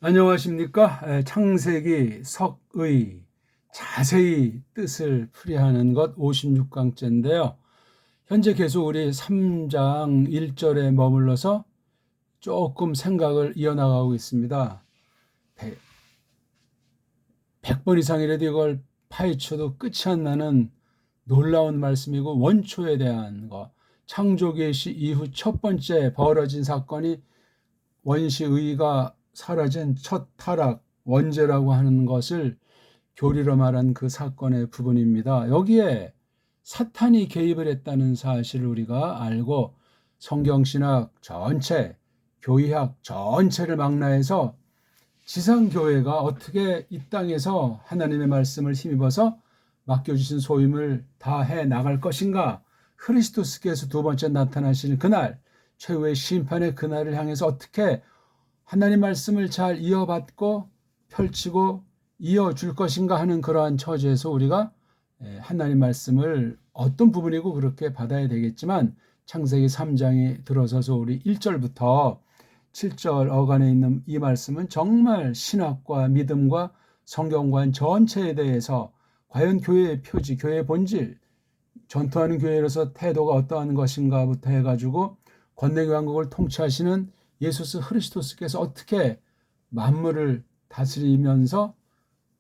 안녕하십니까? 창세기 석의 자세히 뜻을 풀이하는 것 56강째인데요. 현재 계속 우리 3장 1절에 머물러서 조금 생각을 이어나가고 있습니다. 100번 이상이라도 이걸 파헤쳐도 끝이 안 나는 놀라운 말씀이고, 원초에 대한 것, 창조계시 이후 첫 번째 벌어진 사건이 원시의가 사라진 첫 타락, 원죄라고 하는 것을 교리로 말한 그 사건의 부분입니다. 여기에 사탄이 개입을 했다는 사실을 우리가 알고 성경신학 전체, 교의학 전체를 망라해서 지상교회가 어떻게 이 땅에서 하나님의 말씀을 힘입어서 맡겨주신 소임을 다해 나갈 것인가, 그리스도께서 두 번째 나타나시는 그날, 최후의 심판의 그날을 향해서 어떻게 하나님 말씀을 잘 이어받고 펼치고 이어줄 것인가 하는 그러한 처지에서 우리가 하나님 말씀을 어떤 부분이고 그렇게 받아야 되겠지만, 창세기 3장에 들어서서 우리 1절부터 7절 어간에 있는 이 말씀은 정말 신학과 믿음과 성경관 전체에 대해서 과연 교회의 표지, 교회의 본질, 전투하는 교회로서 태도가 어떠한 것인가부터 해가지고 권능왕국을 통치하시는 예수 그리스도께서 어떻게 만물을 다스리면서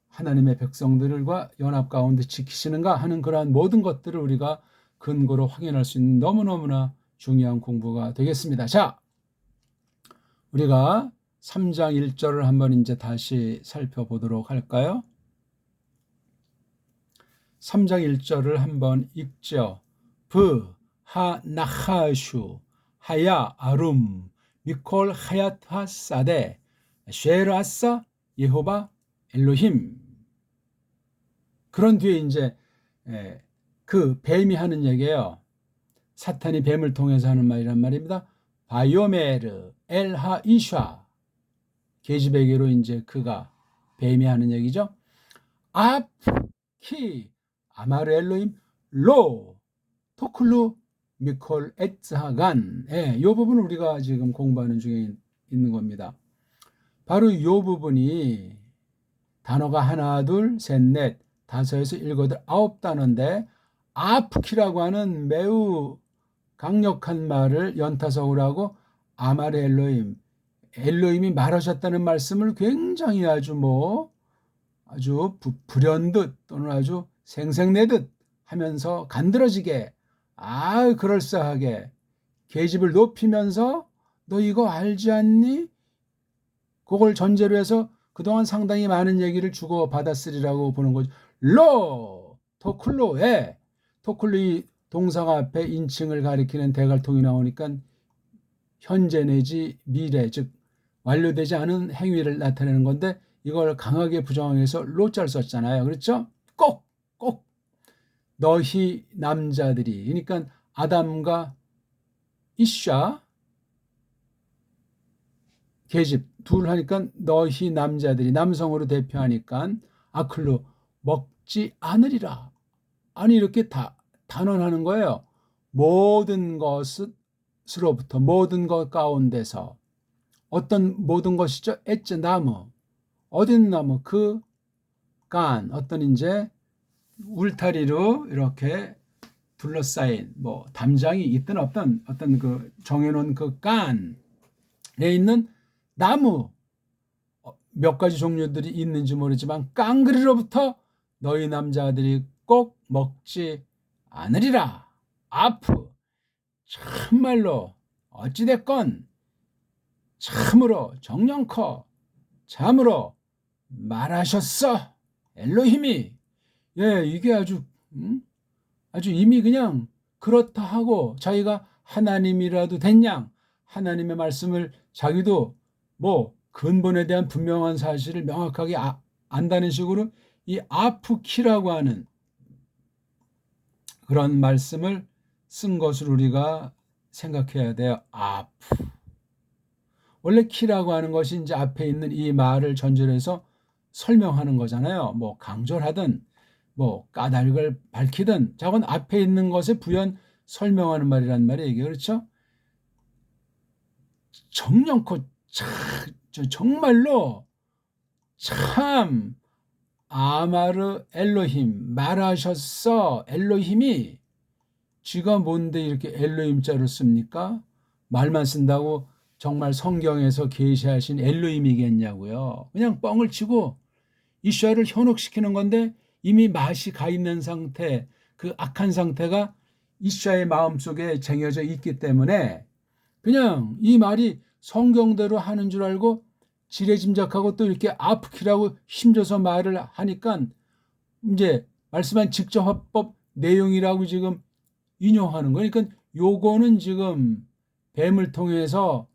하나님의 백성들과 연합 가운데 지키시는가 하는 그러한 모든 것들을 우리가 근거로 확인할 수 있는 너무너무나 중요한 공부가 되겠습니다. 자, 우리가 3장 1절을 한번 이제 다시 살펴보도록 할까요? 3장 1절을 한번 읽죠. 브, 하, 나하슈, 하야, 아룸, 미콜, 하야타, 사데, 쉐라사, 예호바, 엘로힘. 그런 뒤에 이제 그 뱀이 하는 얘기예요. 사탄이 뱀을 통해서 하는 말이란 말입니다. 바이오메르, 엘하, 이샤. 계집에게로 이제 그가 뱀이 하는 얘기죠. 앞, 키, 아마르 엘로임, 로, 토클루, 미콜, 에츠하간. 이 부분을 우리가 지금 공부하는 중에 있는 겁니다. 바로 이 부분이 단어가 하나, 둘, 셋, 넷, 다섯에서 일곱, 여덟, 아홉 단어인데, 아프키라고 하는 매우 강력한 말을 연타석으로 하고 아마르 엘로임, 엘로임이 말하셨다는 말씀을 굉장히 아주 불현듯 또는 아주 생색내듯 하면서 간드러지게, 그럴싸하게 계집을 높이면서 너 이거 알지 않니? 그걸 전제로 해서 그동안 상당히 많은 얘기를 주고받았으리라고 보는 거죠. 토클로에, 토클로 이 동사가 앞에 인칭을 가리키는 대갈통이 나오니까 현재 내지 미래, 즉 완료되지 않은 행위를 나타내는 건데, 이걸 강하게 부정해서 로자를 썼잖아요. 그렇죠? 꼭 너희 남자들이, 그러니까 아담과 이샤 계집 둘 하니까 너희 남자들이 남성으로 대표하니까 아클로 먹지 않으리라. 아니 이렇게 단언하는 거예요. 모든 것으로부터, 모든 것 가운데서. 어떤 모든 것이죠? 엣제 나무. 어딘 나무? 그 간, 어떤 이제 울타리로 이렇게 둘러싸인 담장이 있든 어떤 그 정해놓은 그 간에 있는 나무, 몇 가지 종류들이 있는지 모르지만 깡그리로부터 너희 남자들이 꼭 먹지 않으리라. 아프. 참말로 어찌됐건 참으로 정령커 참으로 말하셨어. 엘로힘이. 이게 아주 이미 그냥 그렇다 하고 자기가 하나님이라도 됐냐, 하나님의 말씀을 자기도 근본에 대한 분명한 사실을 명확하게 안다는 식으로 이 아프키라고 하는 그런 말씀을 쓴 것을 우리가 생각해야 돼요. 원래 키라고 하는 것이 이제 앞에 있는 이 말을 전제로 해서 설명하는 거잖아요. 강조하든 까닭을 밝히든 저건 앞에 있는 것에 부연 설명하는 말이란 말이에요. 이게 그렇죠? 정령코 정말로 참 아마르 엘로힘 말하셨어. 엘로힘이 쥐가 뭔데 이렇게 엘로힘자를 씁니까? 말만 쓴다고 정말 성경에서 계시하신 엘로힘이겠냐고요. 그냥 뻥을 치고 이스라엘을 현혹시키는 건데 이미 맛이 가 있는 상태, 그 악한 상태가 이스라엘 마음속에 쟁여져 있기 때문에 그냥 이 말이 성경대로 하는 줄 알고 지레짐작하고 또 이렇게 아프키라고 힘줘서 말을 하니까 이제 말씀한 직접화법 내용이라고 지금 인용하는 거예요. 그러니까 요거는 지금 뱀을 통해서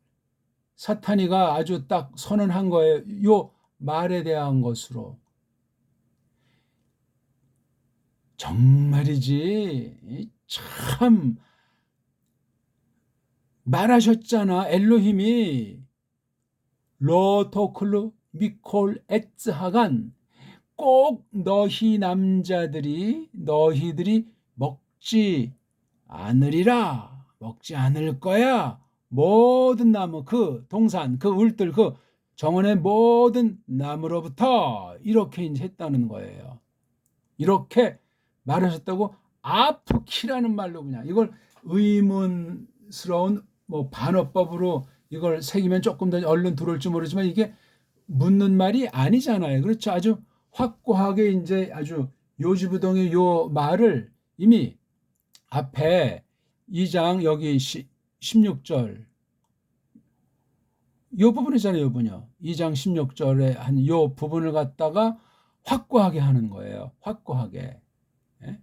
사탄이가 아주 딱 선언한 거예요. 요 말에 대한 것으로. 정말이지 참 말하셨잖아. 엘로힘이 로토클루 미콜 에츠하간 꼭 너희들이 먹지 않으리라. 먹지 않을 거야. 모든 나무, 그 동산, 그 울들, 그 정원의 모든 나무로부터 이렇게 했다는 거예요. 이렇게 말하셨다고 아프키라는 말로 그냥 이걸 의문스러운 뭐 반어법으로 이걸 새기면 조금 더 얼른 들어올지 모르지만 이게 묻는 말이 아니잖아요. 그렇죠. 아주 확고하게 이제 아주 요지부동의 요 말을 이미 앞에 2장 여기 16절 요 부분이잖아요. 요 부분이요. 2장 16절에 한 요 부분을 갖다가 확고하게 하는 거예요. 확고하게. 예?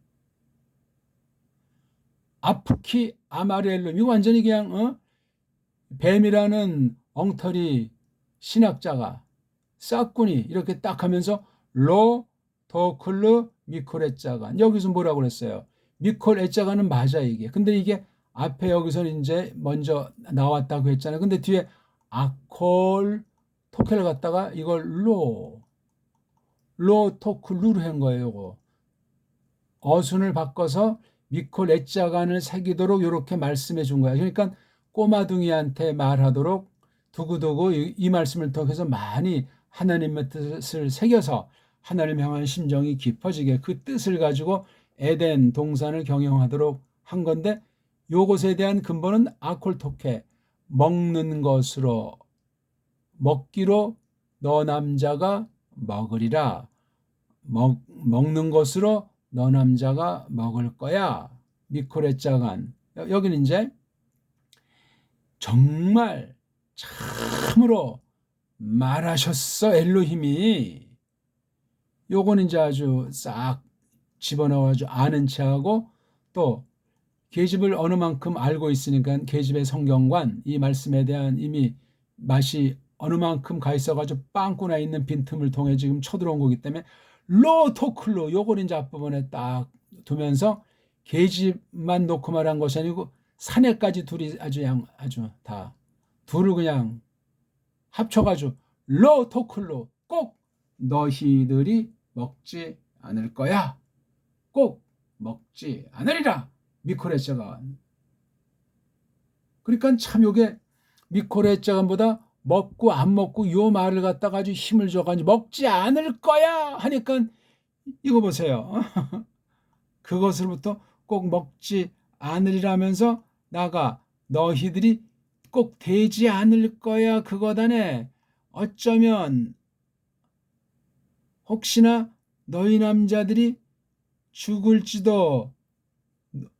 아프키 아마르엘룸 이 완전히 그냥 뱀이라는 엉터리 신학자가 싹군이 이렇게 딱 하면서 로 도클르 미콜 에짜간 여기서 뭐라고 그랬어요? 미콜 에짜간은 맞아 이게. 근데 이게 앞에 여기서 이제 먼저 나왔다고 했잖아요. 근데 뒤에 아콜 토켈 갖다가 이걸 로 토클루로 한 거예요. 요거. 어순을 바꿔서 미콜 에짜간을 새기도록 이렇게 말씀해 준 거야. 그러니까 꼬마둥이한테 말하도록 두고두고 이 말씀을 통해서 많이 하나님의 뜻을 새겨서 하나님 향한 심정이 깊어지게 그 뜻을 가지고 에덴 동산을 경영하도록 한 건데 요것에 대한 근본은 아콜토케 먹는 것으로 먹기로 너 남자가 먹으리라 먹는 것으로 너 남자가 먹을 거야. 미콜의 짜간 여기는 이제 정말 참으로 말하셨어 엘로힘이 요거는 이제 아주 싹 집어넣어가지고 아는 체하고 또 계집을 어느 만큼 알고 있으니까 계집의 성경관 이 말씀에 대한 이미 맛이 어느 만큼 가 있어가지고 빵꾸 나 있는 빈틈을 통해 지금 쳐들어온 거기 때문에 로토클로 요걸 이제 앞부분에 딱 두면서 계집만 놓고 말한 것이 아니고 사내까지 둘이 아주 다 둘을 그냥 합쳐가지고 로토클로 꼭 너희들이 먹지 않을 거야. 꼭 먹지 않으리라. 미콜레자간. 그러니까 참 요게 미콜레자간보다 먹고 안 먹고 요 말을 갖다가 아주 힘을 줘가지고 먹지 않을 거야 하니까 이거 보세요. 그것으로부터 꼭 먹지 않으리라면서 나가 너희들이 꼭 되지 않을 거야 그거다네. 어쩌면 혹시나 너희 남자들이 죽을지도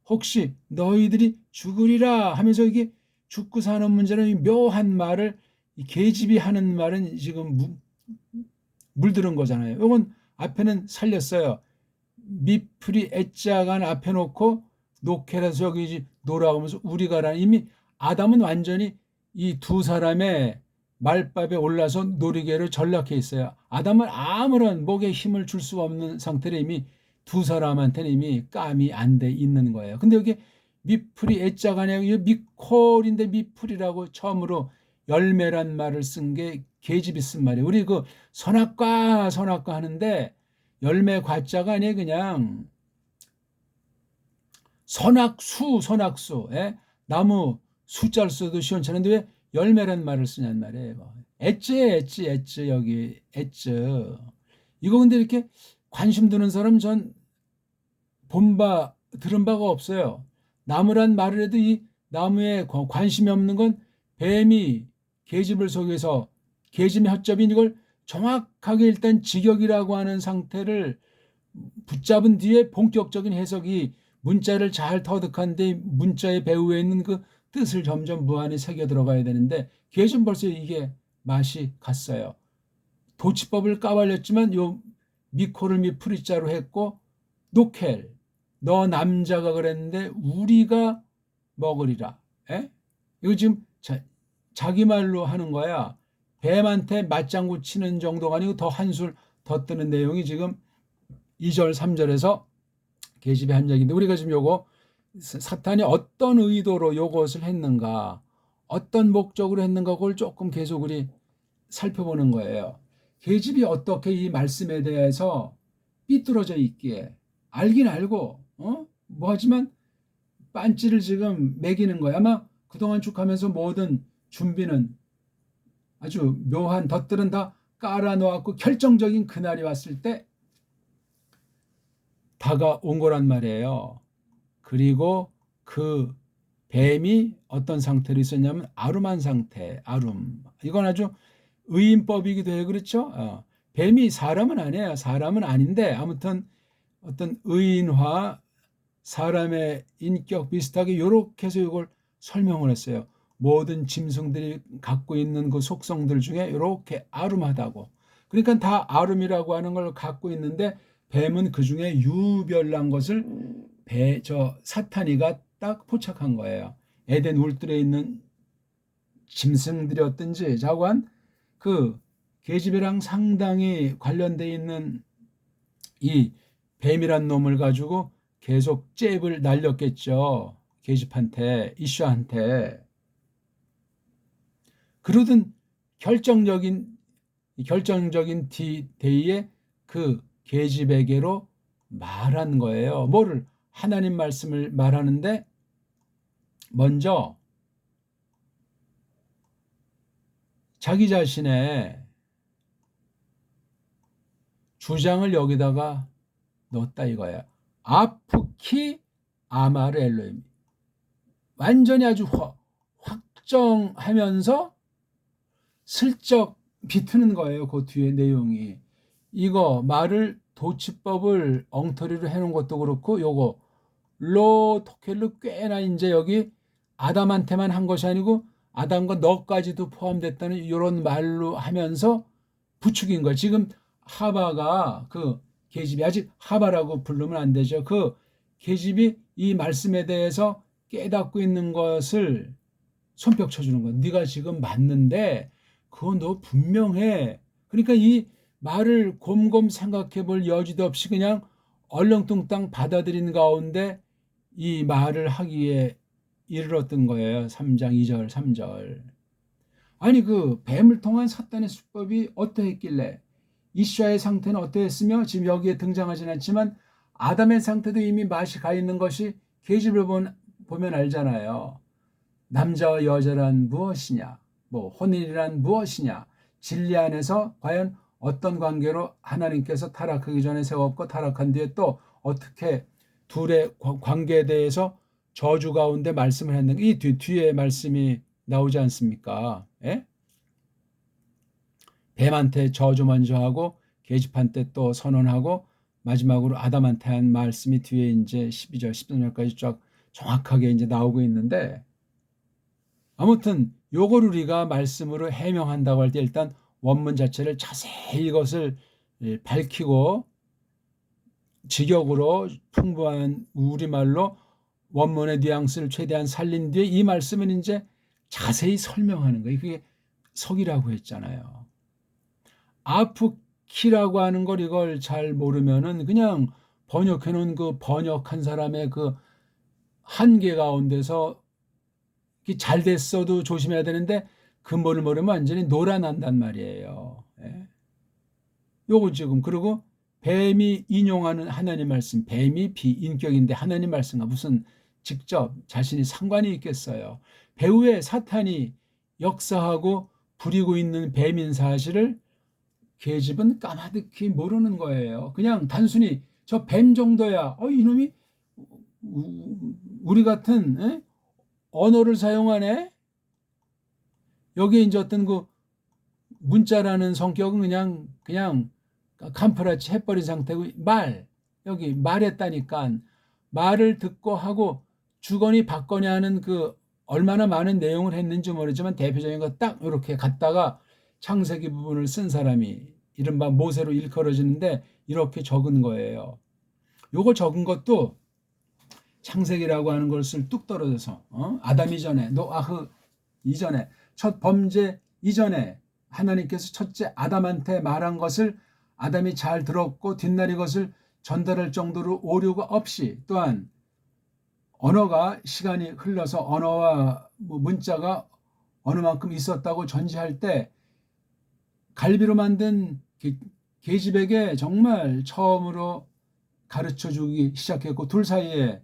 혹시 너희들이 죽으리라 하면서 이게 죽고 사는 문제는 묘한 말을 이 계집이 하는 말은 지금 물들은 거잖아요. 이건 앞에는 살렸어요. 미프리 애짜간 앞에 놓고 노케라서 여기 노라하면서 우리가라는 이미 아담은 완전히 이 두 사람의 말밥에 올라서 놀이개를 전락해 있어요. 아담은 아무런 목에 힘을 줄 수가 없는 상태로 이미 두 사람한테는 이미 감이 안 돼 있는 거예요. 근데 여기 미풀이 애자간에 미콜인데 미풀이라고 처음으로 열매란 말을 쓴 게 계집이 쓴 말이에요. 우리 그 선악과 하는데 열매 과자가 아니에요. 그냥 선악수 예? 나무 숫자를 써도 시원찮은데 왜 열매란 말을 쓰냔 말이에요. 엣즈 여기 엣즈. 이거 근데 이렇게 관심 두는 사람 전 들은 바가 없어요. 나무란 말을 해도 이 나무에 관심이 없는 건 뱀이 계집을 속여서 계집의 혓접인 이걸 정확하게 일단 직역이라고 하는 상태를 붙잡은 뒤에 본격적인 해석이 문자를 잘 터득한 뒤 문자의 배후에 있는 그 뜻을 점점 무한히 새겨 들어가야 되는데 계집 벌써 이게 맛이 갔어요. 도치법을 까발렸지만 요 미코를 미프리자로 했고 노켈 너 남자가 그랬는데 우리가 먹으리라. 에? 이거 지금 자기 말로 하는 거야. 뱀한테 맞장구 치는 정도가 아니고 더 한술 더 뜨는 내용이 지금 2절 3절에서 계집에 한 얘기인데 우리가 지금 요거 사탄이 어떤 의도로 요것을 했는가 어떤 목적으로 했는가 그걸 조금 계속 우리 살펴보는 거예요. 계집이 어떻게 이 말씀에 대해서 삐뚤어져 있기에 알긴 알고 뭐 하지만 빤찌를 지금 매기는 거야. 아마 그동안 쭉 하면서 모든 준비는 아주 묘한 덫들은 다 깔아놓았고 결정적인 그날이 왔을 때 다가온 거란 말이에요. 그리고 그 뱀이 어떤 상태로 있었냐면 아름한 상태, 아름. 이건 아주 의인법이기도 해요. 그렇죠? 뱀이 사람은 아니에요. 사람은 아닌데 아무튼 어떤 의인화, 사람의 인격 비슷하게 이렇게 해서 이걸 설명을 했어요. 모든 짐승들이 갖고 있는 그 속성들 중에 이렇게 아름하다고. 그러니까 다 아름이라고 하는 걸 갖고 있는데 뱀은 그 중에 유별난 것을 사탄이가 딱 포착한 거예요. 에덴 울들에 있는 짐승들이었든지 자고한 그 계집애랑 상당히 관련돼 있는 이 뱀이란 놈을 가지고 계속 잽을 날렸겠죠. 계집한테, 이슈한테. 그러던 결정적인 데이에 그 계집에게로 말한 거예요. 뭐를? 하나님 말씀을 말하는데 먼저 자기 자신의 주장을 여기다가 넣었다 이거야. 아프키 아마르 엘로임. 완전히 아주 확정하면서 슬쩍 비트는 거예요. 그 뒤에 내용이. 이거 말을 도치법을 엉터리로 해놓은 것도 그렇고 요거 토켈로 꽤나 이제 여기 아담한테만 한 것이 아니고 아담과 너까지도 포함됐다는 이런 말로 하면서 부추긴 거예요. 지금 하바가 그 계집이 아직 하바라고 부르면 안 되죠. 그 계집이 이 말씀에 대해서 깨닫고 있는 것을 손뼉 쳐주는 거야. 네가 지금 맞는데 그건 너 분명해. 그러니까 이 말을 곰곰 생각해 볼 여지도 없이 그냥 얼렁뚱땅 받아들인 가운데 이 말을 하기에 이르렀던 거예요. 3장 2절 3절. 아니 그 뱀을 통한 사탄의 수법이 어떠했길래 이슈아의 상태는 어떠했으며 지금 여기에 등장하진 않지만 아담의 상태도 이미 맛이 가 있는 것이 계집을 보면 알잖아요. 남자와 여자란 무엇이냐, 뭐 혼인이란 무엇이냐, 진리 안에서 과연 어떤 관계로 하나님께서 타락하기 전에 세웠고 타락한 뒤에 또 어떻게 둘의 관계에 대해서 저주 가운데 말씀을 했는가. 이 뒤에 말씀이 나오지 않습니까? 예? 뱀한테 저주 먼저 하고 계집한테 또 선언하고 마지막으로 아담한테 한 말씀이 뒤에 이제 12절 13절까지 쫙 정확하게 이제 나오고 있는데 아무튼 요걸 우리가 말씀으로 해명한다고 할 때 일단 원문 자체를 자세히 이것을 밝히고 직역으로 풍부한 우리말로 원문의 뉘앙스를 최대한 살린 뒤에 이 말씀은 이제 자세히 설명하는 거예요. 그게 석이라고 했잖아요. 아프키라고 하는 걸 이걸 잘 모르면은 그냥 번역해 놓은 그 번역한 사람의 그 한계 가운데서 잘 됐어도 조심해야 되는데 근본을 모르면 완전히 놀아난단 말이에요. 예. 요거 지금 그리고 뱀이 인용하는 하나님 말씀, 뱀이 비인격인데 하나님 말씀과 무슨 직접 자신이 상관이 있겠어요. 배후에 사탄이 역사하고 부리고 있는 뱀인 사실을 계집은 까마득히 모르는 거예요. 그냥 단순히 저 뱀 정도야. 이놈이 우리 같은 언어를 사용하네. 여기에 이제 어떤 그 문자라는 성격은 그냥 간프라치 해버린 상태고 여기 말했다니까 말을 듣고 하고 주거니 받거니 하는 그 얼마나 많은 내용을 했는지 모르지만 대표적인 거 딱 이렇게 갖다가 창세기 부분을 쓴 사람이 이른바 모세로 일컬어지는데 이렇게 적은 거예요. 요거 적은 것도 창세기라고 하는 것을 뚝 떨어져서 아담 이전에 노아흐 이전에 첫 범죄 이전에 하나님께서 첫째 아담한테 말한 것을 아담이 잘 들었고 뒷날 이것을 전달할 정도로 오류가 없이 또한 언어가 시간이 흘러서 언어와 문자가 어느 만큼 있었다고 전제할 때 갈비로 만든 계집에게 정말 처음으로 가르쳐주기 시작했고 둘 사이에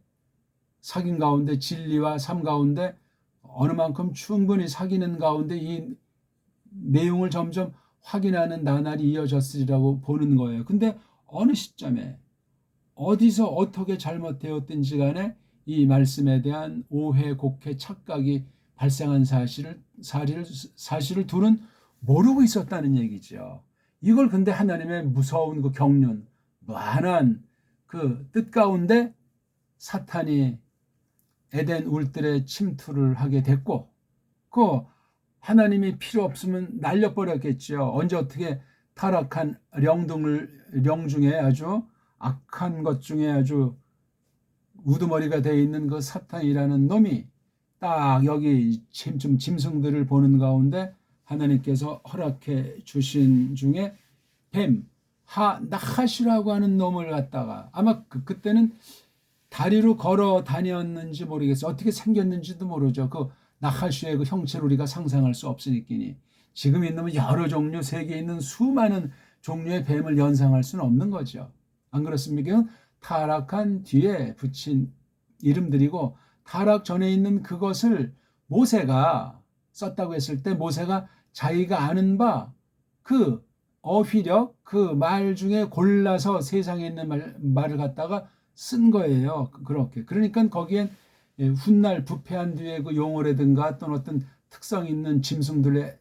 사귄 가운데 진리와 삶 가운데 어느 만큼 충분히 사귀는 가운데 이 내용을 점점 확인하는 나날이 이어졌으리라고 보는 거예요. 근데 어느 시점에 어디서 어떻게 잘못되었든지 간에 이 말씀에 대한 오해, 곡해, 착각이 발생한 사실을 둘은 모르고 있었다는 얘기죠. 이걸 근데 하나님의 무서운 그 경륜, 무한한 그 뜻 가운데 사탄이 에덴 울들에 침투를 하게 됐고 그 하나님이 필요 없으면 날려버렸겠죠. 언제 어떻게 타락한 령 중에 아주 악한 것 중에 아주 우두머리가 되어 있는 그 사탄이라는 놈이 딱 여기 짐승들을 보는 가운데 하나님께서 허락해 주신 중에 나하시라고 하는 놈을 갖다가 아마 그때는 다리로 걸어 다녔는지 모르겠어요. 어떻게 생겼는지도 모르죠. 그 나하슈의 그 형체를 우리가 상상할 수 없으니까니 지금 있는 여러 종류 세계에 있는 수많은 종류의 뱀을 연상할 수는 없는 거죠. 안 그렇습니까? 타락한 뒤에 붙인 이름들이고 타락 전에 있는 그것을 모세가 썼다고 했을 때 모세가 자기가 아는 바 그 어휘력 그 말 중에 골라서 세상에 있는 말을 갖다가 쓴 거예요. 그렇게. 그러니까 거기엔 훗날 부패한 뒤에 그 용어라든가 또는 어떤 특성 있는 짐승들의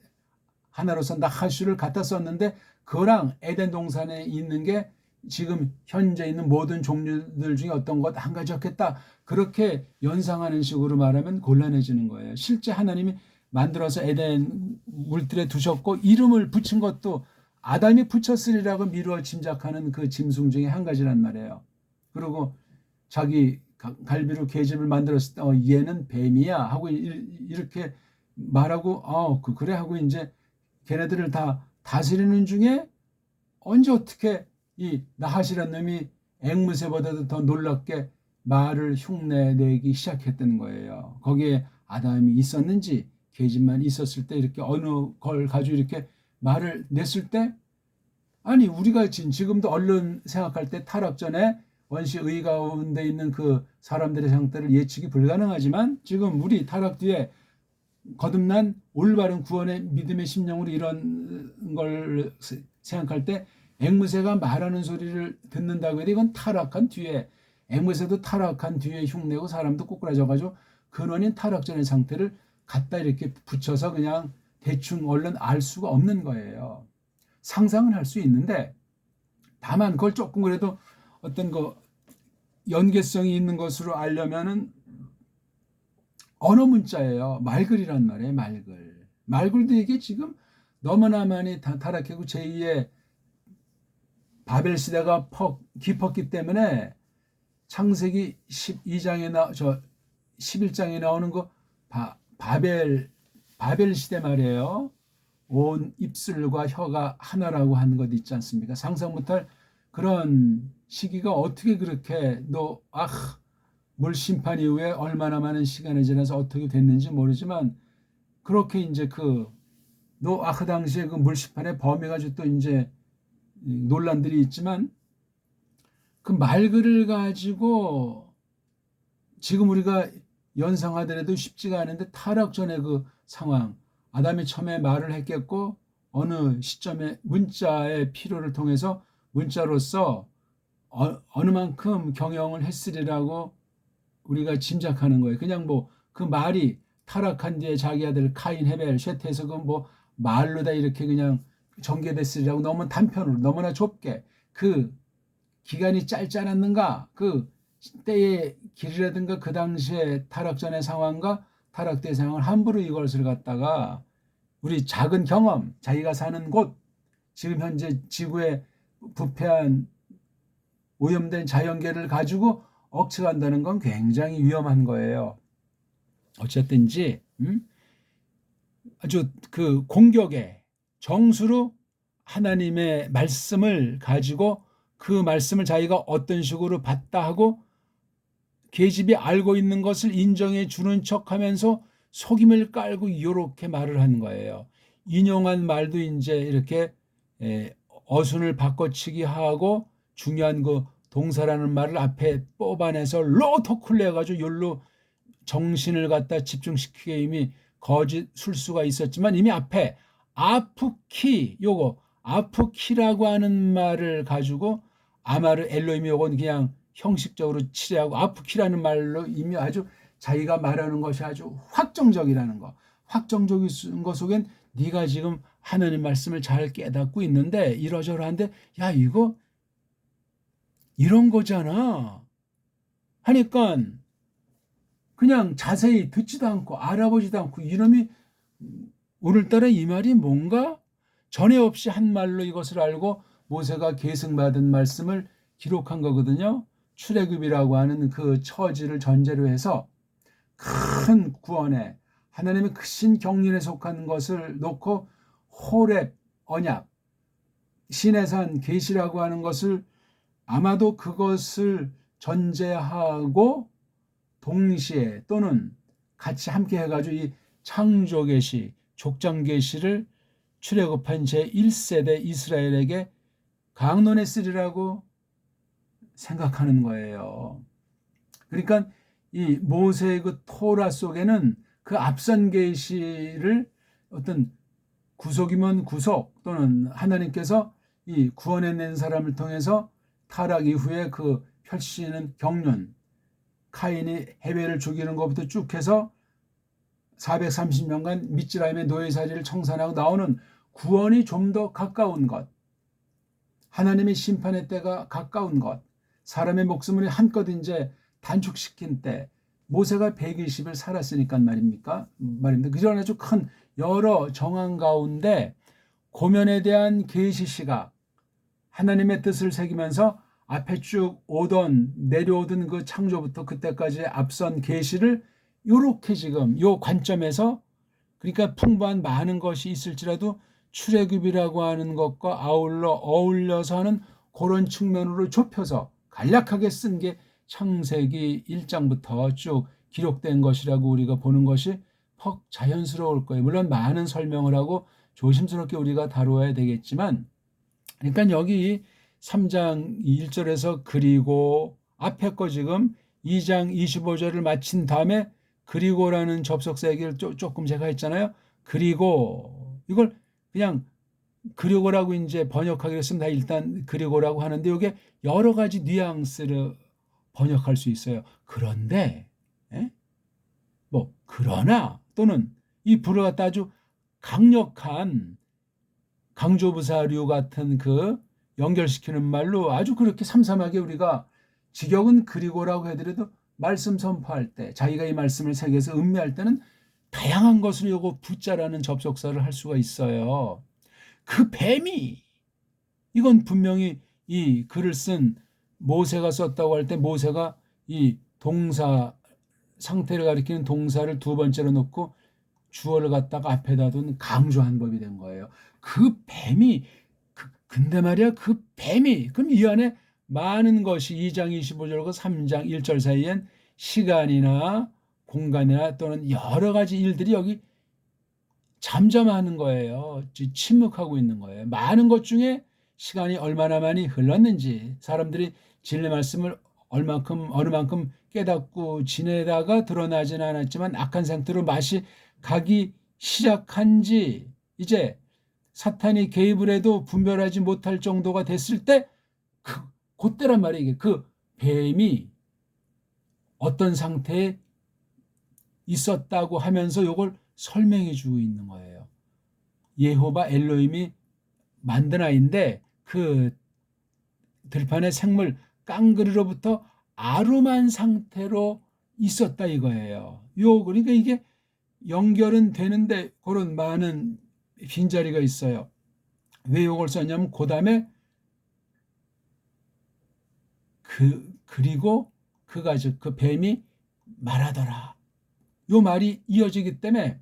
하나로서 나하슈를 갖다 썼는데 그거랑 에덴 동산에 있는 게 지금 현재 있는 모든 종류들 중에 어떤 것 한 가지 없겠다. 그렇게 연상하는 식으로 말하면 곤란해지는 거예요. 실제 하나님이 만들어서 에덴 물들에 두셨고 이름을 붙인 것도 아담이 붙였으리라고 미루어 짐작하는 그 짐승 중에 한 가지란 말이에요. 그리고 자기 갈비로 계집을 만들었을 때 얘는 뱀이야 하고 이렇게 말하고 그래 하고 이제 걔네들을 다 다스리는 중에 언제 어떻게 이 나하시라는 놈이 앵무새보다도 더 놀랍게 말을 흉내내기 시작했던 거예요. 거기에 아담이 있었는지 계집만 있었을 때 이렇게 어느 걸 가지고 이렇게 말을 냈을 때 아니 우리가 지금도 얼른 생각할 때 타락 전에 원시의 가운데 있는 그 사람들의 상태를 예측이 불가능하지만 지금 우리 타락 뒤에 거듭난 올바른 구원의 믿음의 심령으로 이런 걸 생각할 때 앵무새가 말하는 소리를 듣는다고 해도 이건 타락한 뒤에 앵무새도 타락한 뒤에 흉내고 사람도 꼬꾸라져가지고 근원인 타락 전의 상태를 갖다 이렇게 붙여서 그냥 대충 얼른 알 수가 없는 거예요. 상상은 할 수 있는데 다만 그걸 조금 그래도 어떤 거 연계성이 있는 것으로 알려면은 언어 문자예요. 말글이란 말이에요. 말글도 이게 지금 너무나 많이 타락하고 제2의 바벨 시대가 깊었기 때문에 창세기 11장에 나오는 거 바벨 시대 말이에요. 온 입술과 혀가 하나라고 하는 것 있지 않습니까? 상상 못할 그런 시기가 어떻게 그렇게 물 심판 이후에 얼마나 많은 시간이 지나서 어떻게 됐는지 모르지만 그렇게 이제 그 노아흐 당시에 그 물 심판의 범위가 또 이제 논란들이 있지만 그 말글을 가지고 지금 우리가 연상하더라도 쉽지가 않은데 타락 전의 그 상황 아담이 처음에 말을 했겠고 어느 시점에 문자의 필요를 통해서 문자로서 어느 만큼 경영을 했으리라고 우리가 짐작하는 거예요. 그냥 뭐 그 말이 타락한 뒤에 자기 아들 카인, 헤벨, 셋해서 그 뭐 말로 다 이렇게 그냥 전개됐으리라고 너무 단편으로 너무나 좁게 그 기간이 짧지 않았는가? 그 때의 길이라든가 그 당시에 타락 전의 상황과 타락 때 상황을 함부로 이것을 갖다가 우리 작은 경험, 자기가 사는 곳, 지금 현재 지구에 부패한 오염된 자연계를 가지고 억측한다는 건 굉장히 위험한 거예요. 어쨌든지 아주 그 공격의 정수로 하나님의 말씀을 가지고 그 말씀을 자기가 어떤 식으로 봤다 하고 계집이 알고 있는 것을 인정해 주는 척하면서 속임을 깔고 이렇게 말을 하는 거예요. 인용한 말도 이제 이렇게 어순을 바꿔치기 하고 중요한 그 동사라는 말을 앞에 뽑아내서 로토쿨레 해가지고 열로 정신을 갖다 집중시키게 이미 거짓 술수가 있었지만 이미 앞에 아프키 요거 아프키라고 하는 말을 가지고 아마르 엘로임이 요건 그냥 형식적으로 치레하고 아프키라는 말로 이미 아주 자기가 말하는 것이 아주 확정적이라는 거. 확정적인 것 속엔 네가 지금 하나님 말씀을 잘 깨닫고 있는데 이러저러한데 야 이거 이런 거잖아 하니까 그냥 자세히 듣지도 않고 알아보지도 않고 이놈이 오늘따라 이 말이 뭔가 전에 없이 한 말로 이것을 알고 모세가 계승받은 말씀을 기록한 거거든요. 출애굽이라고 하는 그 처지를 전제로 해서 큰 구원에 하나님의 크신 경륜에 속한 것을 놓고 호렙 언약 시내산 계시라고 하는 것을 아마도 그것을 전제하고 동시에 또는 같이 함께 해가지고 이 창조 계시, 족장 계시를 출애굽한 제1세대 이스라엘에게 강론했으리라고 생각하는 거예요. 그러니까 이 모세의 그 토라 속에는 그 앞선 계시를 어떤 구속이면 구속 또는 하나님께서 이 구원해낸 사람을 통해서 타락 이후에 그 펼치는 경륜 카인이 헤벨을 죽이는 것부터 쭉 해서 430년간 미즈라임의 노예살이를 청산하고 나오는 구원이 좀 더 가까운 것, 하나님의 심판의 때가 가까운 것, 사람의 목숨을 한껏 이제 단축시킨 때 모세가 120을 살았으니까 말입니다. 그런 아주 큰 여러 정황 가운데 고면에 대한 계시 시각, 하나님의 뜻을 새기면서 앞에 쭉 오던 내려오던 그 창조부터 그때까지 앞선 계시를 이렇게 지금 이 관점에서 그러니까 풍부한 많은 것이 있을지라도 출애굽이라고 하는 것과 아울러 어울려서 하는 그런 측면으로 좁혀서 간략하게 쓴 게 창세기 1장부터 쭉 기록된 것이라고 우리가 보는 것이 퍽 자연스러울 거예요. 물론 많은 설명을 하고 조심스럽게 우리가 다루어야 되겠지만 그러니까 여기 3장 1절에서 그리고 앞에 거 지금 2장 25절을 마친 다음에 그리고라는 접속사 얘기를 조금 제가 했잖아요. 그리고 이걸 그냥 그리고라고 이제 번역하기로 했습니다. 일단 그리고라고 하는데 이게 여러 가지 뉘앙스를 번역할 수 있어요. 그런데 뭐 그러나 또는 이 불을 갖다 아주 강력한 강조부사류 같은 그 연결시키는 말로 아주 그렇게 삼삼하게 우리가 직역은 그리고라고 해더라도 말씀 선포할 때 자기가 이 말씀을 새겨서 음미할 때는 다양한 것을 요거 부자라는 접속사를 할 수가 있어요. 그 뱀이 이건 분명히 이 글을 쓴 모세가 썼다고 할 때 모세가 이 동사 상태를 가리키는 동사를 두 번째로 놓고 주어를 갖다가 앞에다 둔 강조한 법이 된 거예요. 그 뱀이 근데 말이야 그 뱀이 그럼 이 안에 많은 것이 2장 25절과 3장 1절 사이엔 시간이나 공간이나 또는 여러 가지 일들이 여기 잠잠하는 거예요. 침묵하고 있는 거예요. 많은 것 중에 시간이 얼마나 많이 흘렀는지 사람들이 진리 말씀을 어느 만큼 깨닫고 지내다가 드러나지는 않았지만 악한 상태로 맛이 가기 시작한 지 이제 사탄이 개입을 해도 분별하지 못할 정도가 됐을 때 그때란 말이에요. 이게 그 뱀이 어떤 상태에 있었다고 하면서 이걸 설명해 주고 있는 거예요. 예호바 엘로힘이 만든 아이인데 그 들판의 생물 깡그리로부터 아름한 상태로 있었다 이거예요. 그러니까 이게 연결은 되는데 그런 많은 빈자리가 있어요. 왜 이걸 썼냐면 그 다음에 그리고 그 뱀이 말하더라. 요 말이 이어지기 때문에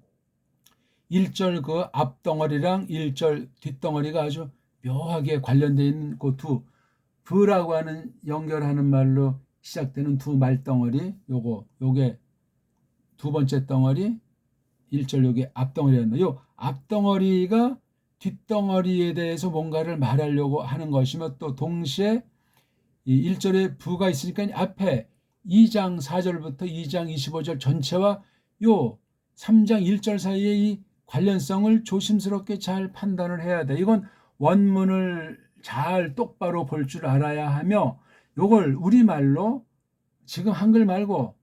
1절 그 앞덩어리랑 1절 뒷덩어리가 아주 묘하게 관련되어 있는 그 브라고 하는 연결하는 말로 시작되는 두 말덩어리, 요게 두 번째 덩어리, 1절 요게 앞덩어리였나. 요 앞덩어리가 뒷덩어리에 대해서 뭔가를 말하려고 하는 것이며 또 동시에 이 1절에 부가 있으니까 앞에 2장 4절부터 2장 25절 전체와 요 3장 1절 사이에 이 관련성을 조심스럽게 잘 판단을 해야 돼. 이건 원문을 잘 똑바로 볼 줄 알아야 하며 요걸 우리말로 지금 한글 말고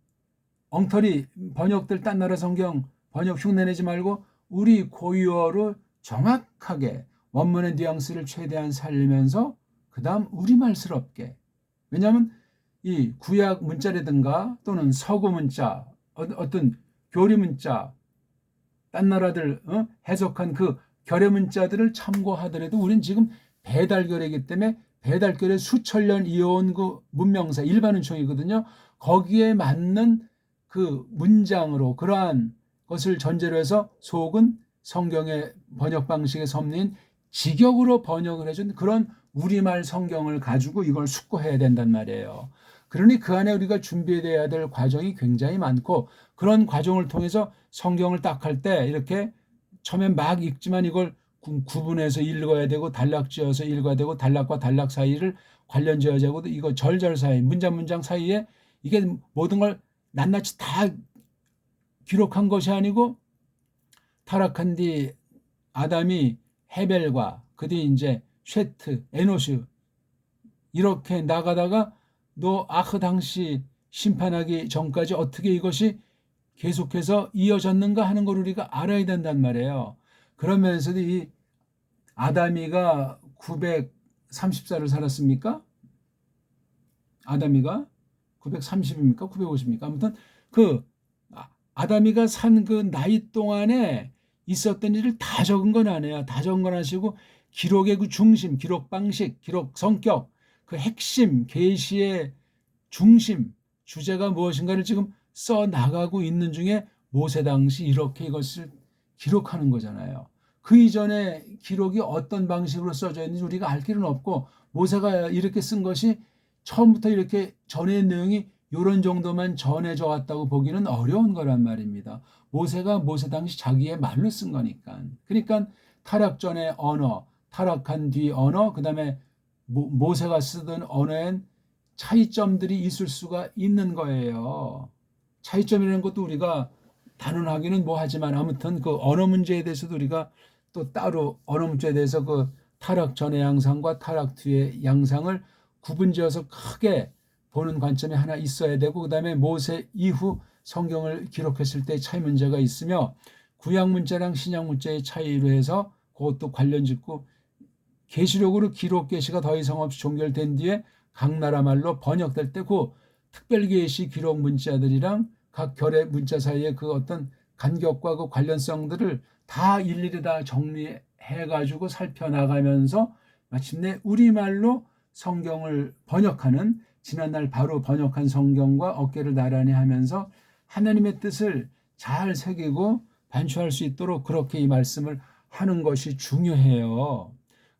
엉터리 번역들 딴 나라 성경 번역 흉내내지 말고 우리 고유어로 정확하게 원문의 뉘앙스를 최대한 살리면서 그 다음 우리말스럽게, 왜냐하면 이 구약 문자라든가 또는 서구 문자 어떤 교리 문자 딴 나라들 해석한 그 결의 문자들을 참고하더라도 우리는 지금 배달결이기 때문에 배달결의 수천 년 이어온 그 문명사 일반은총이거든요. 거기에 맞는 그 문장으로 그러한 것을 전제로 해서 속은 성경의 번역 방식의 섭리인 직역으로 번역을 해준 그런 우리말 성경을 가지고 이걸 숙고해야 된단 말이에요. 그러니 그 안에 우리가 준비해야 될 과정이 굉장히 많고 그런 과정을 통해서 성경을 딱 할 때 이렇게 처음에 막 읽지만 이걸 구분해서 읽어야 되고 단락지어서 읽어야 되고 단락과 단락 사이를 관련 지어야 되고 이거 절절 사이 문장 사이에 이게 모든 걸 낱낱이 다 기록한 것이 아니고 타락한 뒤 아담이 헤벨과 그 뒤 이제 쉐트, 에노스 이렇게 나가다가 노아흐 당시 심판하기 전까지 어떻게 이것이 계속해서 이어졌는가 하는 걸 우리가 알아야 된단 말이에요. 그러면서도 이 아담이가 930살을 살았습니까? 아담이가 930입니까? 950입니까? 아무튼 그 아담이가 산 그 나이 동안에 있었던 일을 다 적은 건 아니에요. 다 적은 건 아시고 기록의 그 중심, 기록 방식, 기록 성격, 그 핵심, 계시의 중심, 주제가 무엇인가를 지금 써 나가고 있는 중에 모세 당시 이렇게 이것을 기록하는 거잖아요. 그 이전에 기록이 어떤 방식으로 써져 있는지 우리가 알 길은 없고 모세가 이렇게 쓴 것이 처음부터 이렇게 전해진 내용이 이런 정도만 전해져 왔다고 보기는 어려운 거란 말입니다. 모세가 모세 당시 자기의 말로 쓴 거니까. 그러니까 타락 전의 언어, 타락한 뒤 언어, 그 다음에 모세가 쓰던 언어엔 차이점들이 있을 수가 있는 거예요. 차이점이라는 것도 우리가 단언하기는 뭐하지만 아무튼 그 언어 문제에 대해서도 우리가 또 따로 언어 문제에 대해서 그 타락 전의 양상과 타락 뒤의 양상을 구분지어서 크게 보는 관점이 하나 있어야 되고 그 다음에 모세 이후 성경을 기록했을 때 차이 문제가 있으며 구약 문자랑 신약 문자의 차이로 해서 그것도 관련 짓고 계시록으로 기록 계시가 더 이상 없이 종결된 뒤에 각 나라 말로 번역될 때 그 특별 계시 기록 문자들이랑 각 결의 문자 사이의 그 어떤 간격과 그 관련성들을 다 일일이 다 정리해 가지고 살펴나가면서 마침내 우리말로 성경을 번역하는 지난날 바로 번역한 성경과 어깨를 나란히 하면서 하나님의 뜻을 잘 새기고 반추할 수 있도록 그렇게 이 말씀을 하는 것이 중요해요.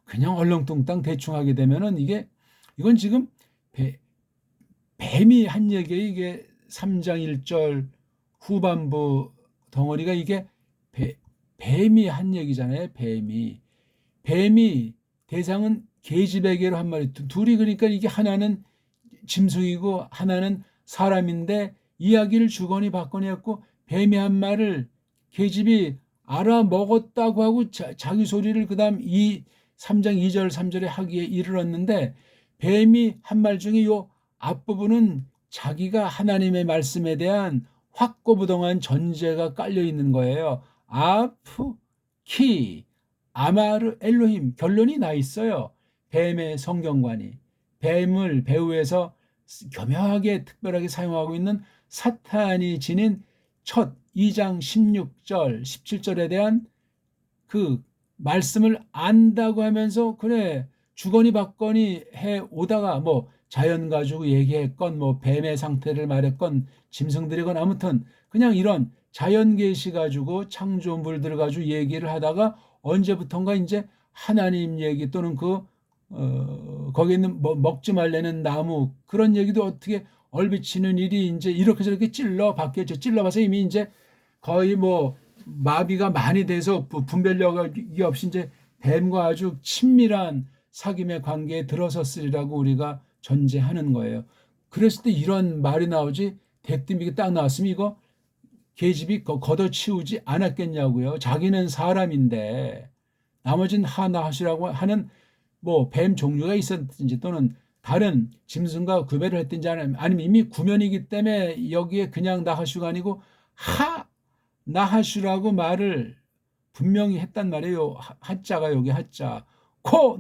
그냥 얼렁뚱땅 대충 하게 되면은 이건 지금 뱀이 한 얘기에 이게 3장 1절 후반부 덩어리가 이게 뱀이 한 얘기잖아요. 뱀이 대상은 계집애개로 한 마리 둘이 그러니까 이게 하나는 짐승이고 하나는 사람인데 이야기를 주거니 받거니 했고 뱀이 한 말을 계집이 알아먹었다고 하고 자기 소리를 그다음 3장 2절 3절에 하기에 이르렀는데 뱀이 한 말 중에 요 앞부분은 자기가 하나님의 말씀에 대한 확고부동한 전제가 깔려 있는 거예요. 아프, 키, 아마르, 엘로힘. 결론이 나 있어요. 뱀의 성경관이. 뱀을 배후에서 교묘하게 특별하게 사용하고 있는 사탄이 지닌 첫 2장 16절, 17절에 대한 그 말씀을 안다고 하면서 그래 주거니 받거니 해 오다가 뭐 자연 가지고 얘기했건 뭐 뱀의 상태를 말했건 짐승들이건 아무튼 그냥 이런 자연 계시 가지고 창조물들 가지고 얘기를 하다가 언제부턴가 이제 하나님 얘기 또는 거기 있는 뭐 먹지 말라는 나무 그런 얘기도 어떻게 얼비치는 일이 이제 이렇게 저렇게 찔러 봤겠죠. 찔러봐서 이미 이제 거의 뭐 마비가 많이 돼서 분별력이 없이 이제 뱀과 아주 친밀한 사귐의 관계에 들어섰으리라고 우리가 전제하는 거예요. 그랬을 때 이런 말이 나오지 대뜸 이게 딱 나왔으면 이거 계집이 걷어치우지 않았겠냐고요. 자기는 사람인데 나머지는 하나하시라고 하는 뭐 뱀 종류가 있었든지 또는 다른 짐승과 구별을 했든지 아니면 이미 구면이기 때문에 여기에 그냥 나하슈가 아니고 나하슈라고 말을 분명히 했단 말이에요. 하자가 여기 하자.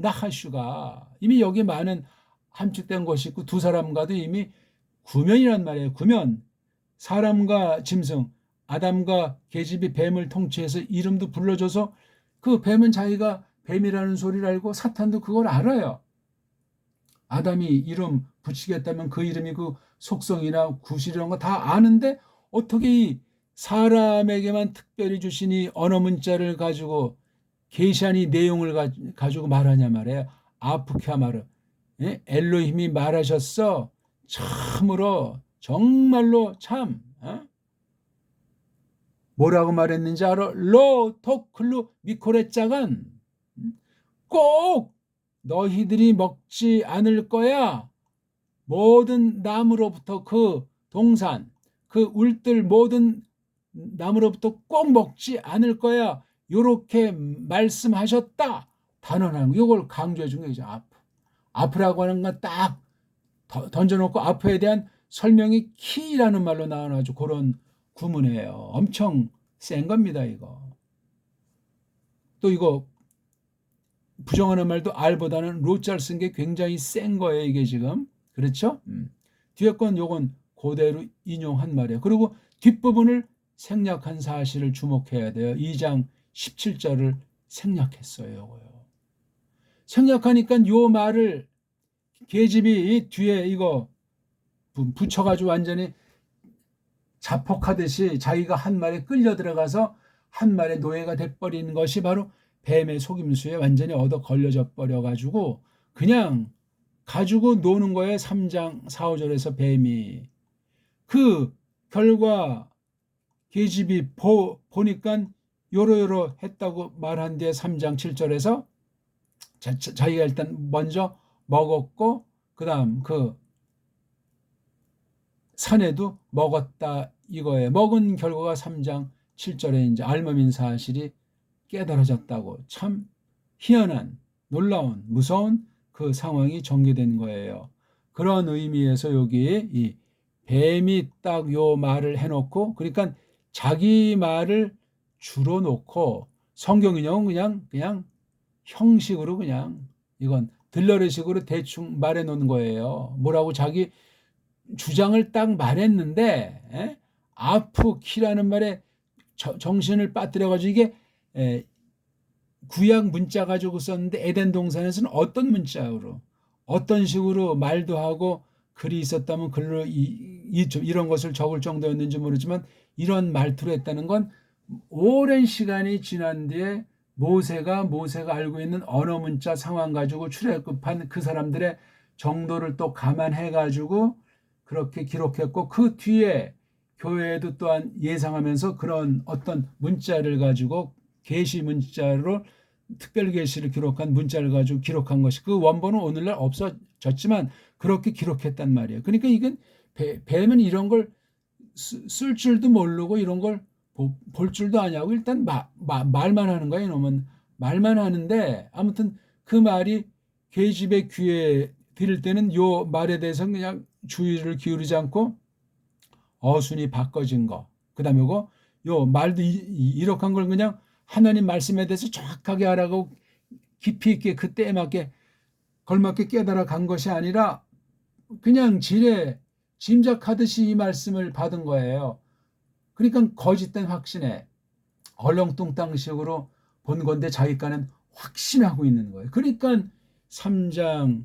나하슈가 이미 여기 많은 함축된 것이 있고 두 사람과도 이미 구면이란 말이에요. 구면. 사람과 짐승, 아담과 계집이 뱀을 통치해서 이름도 불러줘서 그 뱀은 자기가 뱀이라는 소리를 알고 사탄도 그걸 알아요. 아담이 이름 붙이겠다면 그 이름이 그 속성이나 구실 이런 거 다 아는데 어떻게 이 사람에게만 특별히 주신 이 언어 문자를 가지고 계시한 이 내용을 가지고 말하냐 말이에요. 아프캬마르. 예? 엘로힘이 말하셨어. 참으로 정말로 참 뭐라고 말했는지 알아? 로 토클루 미코레짝은 꼭 너희들이 먹지 않을 거야. 모든 나무로부터 그 동산, 그 울들 모든 나무로부터 꼭 먹지 않을 거야. 요렇게 말씀하셨다. 단언하는 거. 이걸 강조해 준 거죠. 아프라고 하는 건 딱 던져놓고 아프에 대한 설명이 키라는 말로 나와가지고 그런 구문이에요. 엄청 센 겁니다, 이거. 또 이거 부정하는 말도 알보다는 로자를 쓴 게 굉장히 센 거예요, 이게 지금. 그렇죠? 뒤에 건 요건 그대로 인용한 말이에요. 그리고 뒷부분을 생략한 사실을 주목해야 돼요. 2장 17절을 생략했어요. 생략하니까 요 말을 계집이 뒤에 이거 붙여가지고 완전히 자폭하듯이 자기가 한 말에 끌려 들어가서 한 말의 노예가 돼버리는 것이 바로 뱀의 속임수에 완전히 얻어 걸려져 버려가지고 그냥 가지고 노는 거예요. 3장 4, 5절에서 뱀이. 그 결과 계집이 보니까 요러요러 했다고 말한 뒤에 3장 7절에서 자기가 일단 먼저 먹었고 그 다음 그 사내도 먹었다 이거예요. 먹은 결과가 3장 7절에 이제 알몸인 사실이 깨달아졌다고 참 희한한 놀라운 무서운 그 상황이 전개된 거예요. 그런 의미에서 여기 이 뱀이 딱 요 말을 해놓고 그러니까 자기 말을 주로 놓고 성경 인용은 그냥 형식으로 그냥 이건 들러리식으로 대충 말해 놓은 거예요. 뭐라고 자기 주장을 딱 말했는데 아프키라는 말에 정신을 빠뜨려가지고 이게 구약 문자 가지고 썼는데 에덴 동산에서는 어떤 문자로 어떤 식으로 말도 하고 글이 있었다면 글로 이런 것을 적을 정도였는지 모르지만 이런 말투로 했다는 건 오랜 시간이 지난 뒤에 모세가 알고 있는 언어 문자 상황 가지고 출애굽한 그 사람들의 정도를 또 감안해 가지고 그렇게 기록했고 그 뒤에 교회도 또한 예상하면서 그런 어떤 문자를 가지고 계시 문자로 특별 계시를 기록한 문자를 가지고 기록한 것이 그 원본은 오늘날 없어졌지만 그렇게 기록했단 말이에요. 그러니까 이건 뱀은 이런 걸 쓸 줄도 모르고 이런 걸 볼 줄도 아냐고 일단 말만 하는 거야. 이놈은 말만 하는데 아무튼 그 말이 계집의 귀에 들을 때는 요 말에 대해서 그냥 주의를 기울이지 않고 어순이 바꿔진 거. 그다음에 요 말도 이렇게 한 걸 그냥 하나님 말씀에 대해서 정확하게 하라고 깊이 있게 그때에 맞게 걸맞게 깨달아 간 것이 아니라 그냥 지레 짐작하듯이 이 말씀을 받은 거예요. 그러니까 거짓된 확신에 얼렁뚱땅식으로 본 건데 자기가는 확신하고 있는 거예요. 그러니까 3장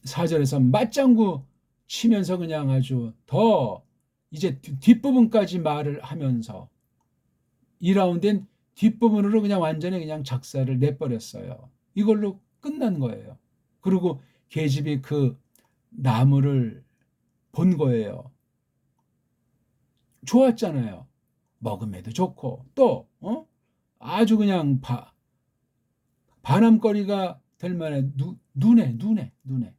4절에서 맞장구 치면서 그냥 아주 더 이제 뒷부분까지 말을 하면서 2라운드엔 뒷부분으로 그냥 완전히 그냥 작사를 내버렸어요. 이걸로 끝난 거예요. 그리고 계집이 그 나무를 본 거예요. 좋았잖아요. 먹음에도 좋고 또 아주 그냥 바람거리가 될 만한 눈에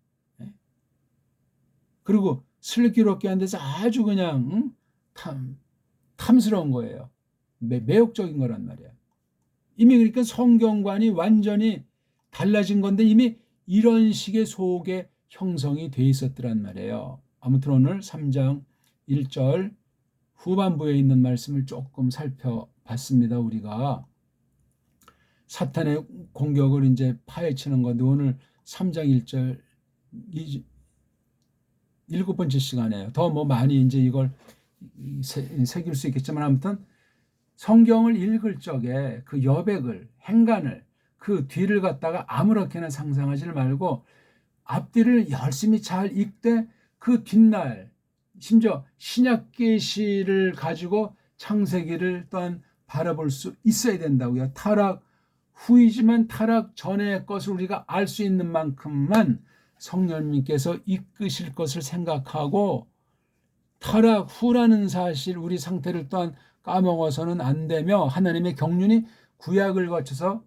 그리고 슬기롭게 한 데서 아주 그냥 탐스러운 거예요. 매혹적인 거란 말이야. 이미 그러니까 성경관이 완전히 달라진 건데 이미 이런 식의 속에 형성이 돼 있었더란 말이에요. 아무튼 오늘 3장 1절 후반부에 있는 말씀을 조금 살펴봤습니다. 우리가 사탄의 공격을 이제 파헤치는 건데 오늘 3장 1절 7번째 시간이에요. 더 뭐 많이 이제 이걸 새길 수 있겠지만 아무튼 성경을 읽을 적에 그 여백을 행간을 그 뒤를 갖다가 아무렇게나 상상하지 말고 앞뒤를 열심히 잘 읽되 그 뒷날 심지어 신약 계시를 가지고 창세기를 또한 바라볼 수 있어야 된다고요. 타락 후이지만 타락 전의 것을 우리가 알 수 있는 만큼만 성령님께서 이끄실 것을 생각하고 타락 후라는 사실 우리 상태를 또한 까먹어서는 안 되며 하나님의 경륜이 구약을 거쳐서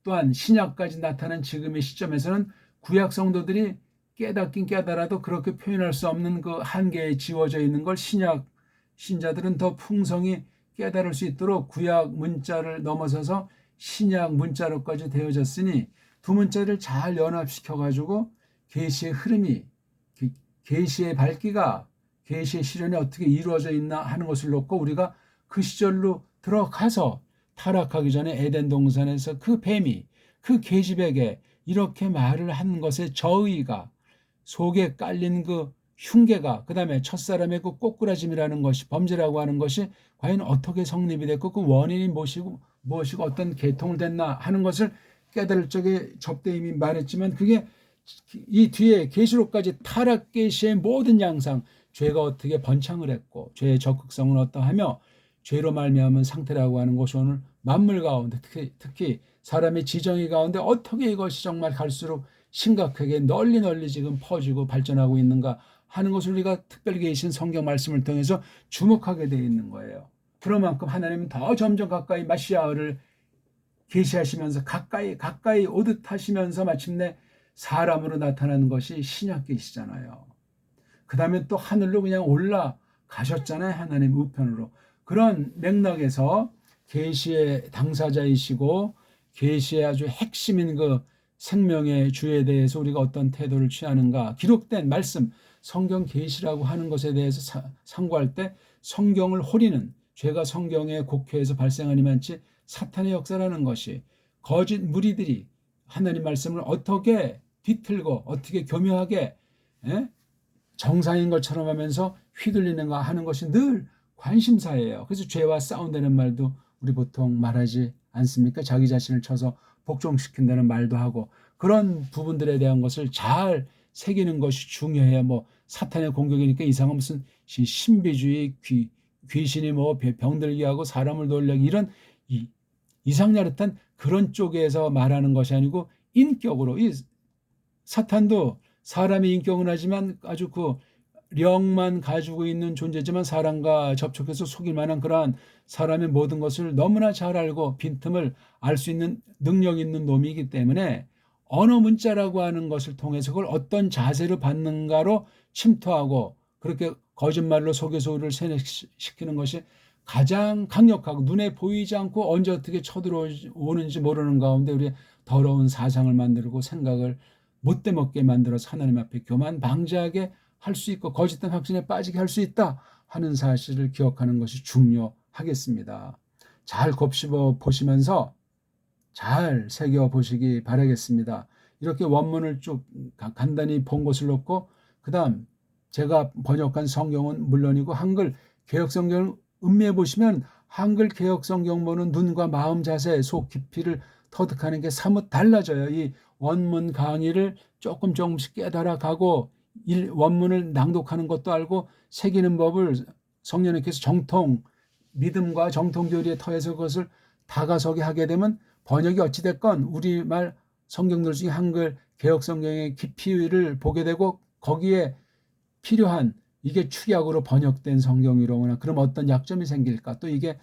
또한 신약까지 나타난 지금의 시점에서는 구약 성도들이 깨닫긴 깨달아도 그렇게 표현할 수 없는 그 한계에 지워져 있는 걸 신약 신자들은 더 풍성히 깨달을 수 있도록 구약 문자를 넘어서서 신약 문자로까지 되어졌으니 두 문자를 잘 연합시켜 가지고 계시의 흐름이 계시의 밝기가 계시의 실현이 어떻게 이루어져 있나 하는 것을 놓고 우리가 그 시절로 들어가서 타락하기 전에 에덴 동산에서 그 뱀이 그 계집에게 이렇게 말을 한 것의 저의가 속에 깔린 그 흉계가 그다음에 첫사람의 그 꼬꾸라짐이라는 것이 범죄라고 하는 것이 과연 어떻게 성립이 됐고 그 원인이 무엇이고 어떤 계통을 됐나 하는 것을 깨달을 적에 접대 이미 말했지만 그게 이 뒤에 계시록까지 타락 계시의 모든 양상 죄가 어떻게 번창을 했고 죄의 적극성은 어떠하며 죄로 말미암은 상태라고 하는 것이 오늘 만물 가운데 특히 사람의 지정의 가운데 어떻게 이것이 정말 갈수록 심각하게 널리 지금 퍼지고 발전하고 있는가 하는 것을 우리가 특별히 계신 성경 말씀을 통해서 주목하게 되어 있는 거예요. 그런 만큼 하나님은 더 점점 가까이 메시아를 계시하시면서 가까이 오듯 하시면서 마침내 사람으로 나타나는 것이 신약 계시잖아요. 그 다음에 또 하늘로 그냥 올라가셨잖아요. 하나님 우편으로. 그런 맥락에서 계시의 당사자이시고 계시의 아주 핵심인 그 생명의 주에 대해서 우리가 어떤 태도를 취하는가 기록된 말씀 성경 계시라고 하는 것에 대해서 상고할 때 성경을 호리는 죄가 성경의 곡해에서 발생하니 많지 사탄의 역사라는 것이 거짓 무리들이 하나님 말씀을 어떻게 뒤틀고 어떻게 교묘하게 정상인 것처럼 하면서 휘둘리는가 하는 것이 늘 관심사예요. 그래서 죄와 싸운다는 말도 우리 보통 말하지 않습니까? 자기 자신을 쳐서 복종시킨다는 말도 하고 그런 부분들에 대한 것을 잘 새기는 것이 중요해요. 뭐 사탄의 공격이니까 이상한 무슨 신비주의 귀신이 뭐 병들게 하고 사람을 놀라게 이런 이상야릇한 그런 쪽에서 말하는 것이 아니고 인격으로 이 사탄도 사람의 인격은 하지만 아주 그 령만 가지고 있는 존재지만 사람과 접촉해서 속일 만한 그러한 사람의 모든 것을 너무나 잘 알고 빈틈을 알 수 있는 능력 있는 놈이기 때문에 언어 문자라고 하는 것을 통해서 그걸 어떤 자세로 받는가로 침투하고 그렇게 거짓말로 속여서 우리를 세뇌시키는 것이 가장 강력하고 눈에 보이지 않고 언제 어떻게 쳐들어오는지 모르는 가운데 우리 더러운 사상을 만들고 생각을 못돼 먹게 만들어서 하나님 앞에 교만 방지하게 할 수 있고 거짓된 확신에 빠지게 할 수 있다 하는 사실을 기억하는 것이 중요하겠습니다. 잘 곱씹어 보시면서 잘 새겨 보시기 바라겠습니다. 이렇게 원문을 쭉 간단히 본 것을 놓고 그다음 제가 번역한 성경은 물론이고 한글 개역성경을 음미해 보시면 한글 개역성경보는 눈과 마음 자세 속 깊이를 터득하는 게 사뭇 달라져요. 이 원문 강의를 조금씩 깨달아가고 원문을 낭독하는 것도 알고 새기는 법을 성령님께서 정통 믿음과 정통 교리의 터에서 그것을 다가서게 하게 되면 번역이 어찌됐건 우리말 성경들 중에 한글 개역 성경의 깊이를 보게 되고 거기에 필요한 이게 축약으로 번역된 성경이로구나. 그럼 어떤 약점이 생길까? 또 이게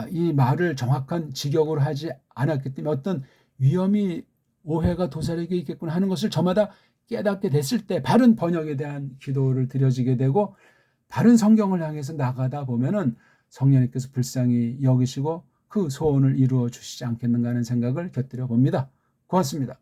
이 말을 정확한 직역으로 하지 않았기 때문에 어떤 위험이 오해가 도사리게 있겠구나 하는 것을 저마다 깨닫게 됐을 때 바른 번역에 대한 기도를 드려지게 되고 바른 성경을 향해서 나가다 보면은 성령님께서 불쌍히 여기시고 그 소원을 이루어 주시지 않겠는가 하는 생각을 곁들여 봅니다. 고맙습니다.